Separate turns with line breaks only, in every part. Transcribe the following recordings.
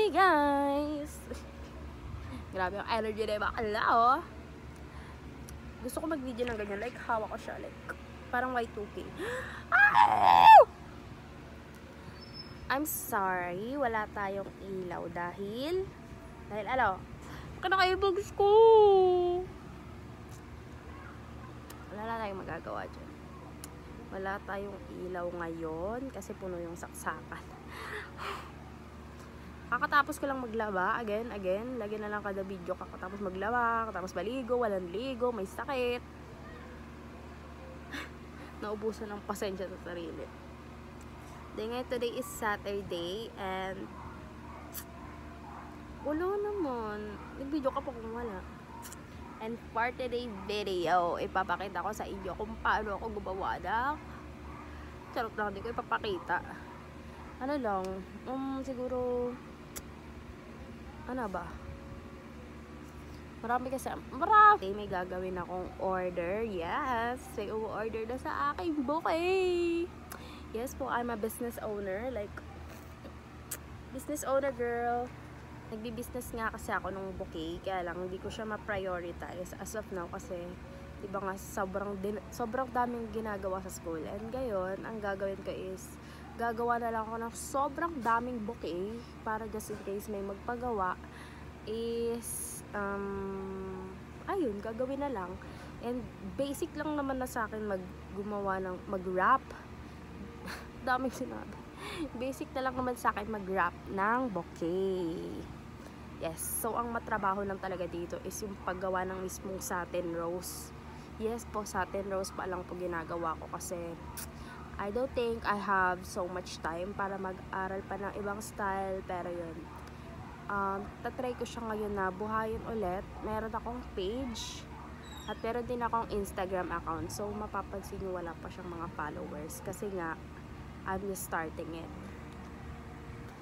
Hey guys! Grabe yung energy na bakla oh. Gusto ko mag-video ng ganyan. Like, hawak ko siya. Like, parang Y2K. I'm sorry. Wala tayong ilaw dahil ano? Baka na kayo bugs ko. Wala na tayong magagawa dyan. Wala tayong ilaw ngayon kasi puno yung saksakan. Kakatapos ko lang maglaba, again, lagi na lang kada video kakatapos maglaba, kakatapos maligo, walang ligo, may sakit. Naubusan ng pasensya sa sarili. Ngayon, today is Saturday, and wala naman. Nag-video ka pa kung wala. And for today's video, ipapakita ko sa inyo kung paano ako gumawa ng charot lang, hindi ko ipapakita. Ano lang, siguro ano ba? Marami. May gagawin akong order. Yes, may u-order na sa aking bouquet. Yes po, I'm a business owner. Like, business owner girl. Nagbi-business nga kasi ako ng bouquet. Kaya lang, hindi ko siya ma-prioritize as of now kasi diba nga, sobrang daming ginagawa sa school. And ngayon, ang gagawin ko is gagawa na lang ako ng sobrang daming bouquet para just in case may magpagawa is ayun, gagawin na lang. And basic lang naman na sa akin gumawa ng mag-wrap. Daming sinabi. Basic na lang naman sa akin mag-wrap ng bouquet. Yes, so ang matrabaho lang talaga dito is yung paggawa ng mismong satin rose. Yes po, satin rose pa lang po ginagawa ko kasi I don't think I have so much time para mag-aral pa ng ibang style. Pero yun, tatry ko siya ngayon na buhayin ulit. Meron akong page at meron din akong Instagram account. So mapapansin nyo wala pa siyang mga followers kasi nga I'm just starting it.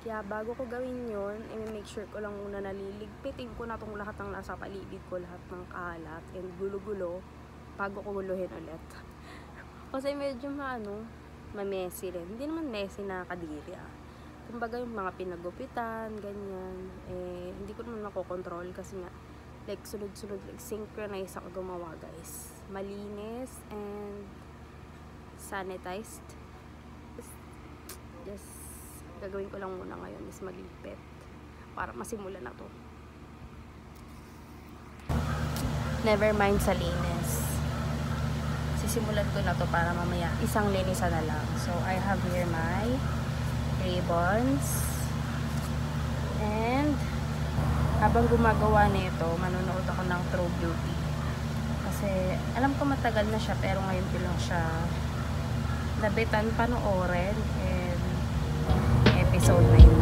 Kaya bago ko gawin yun, i-make sure ko lang muna naliligpitin ko na itong lahat ng nasa paligid ko, lahat ng kalat and gulo-gulo bago ko guluhin ulit. Kasi medyo ma-messy rin. Hindi naman messy na kadiri Kumbaga yung mga pinagupitan, ganyan. Hindi ko naman makokontrol kasi nga, like, sunod-sunod, like, synchronize ako gumawa, guys. Malinis and sanitized. Just, gagawin ko lang muna ngayon is magligpit para masimulan na to. Never mind sa linis. Sisimulan ko na to para mamaya isang linisan na lang. So I have here my ribbons, and habang gumagawa nito manonood ako ng True Beauty kasi alam ko matagal na siya pero ngayon ko lang siya nabitan panoorin, and episode 9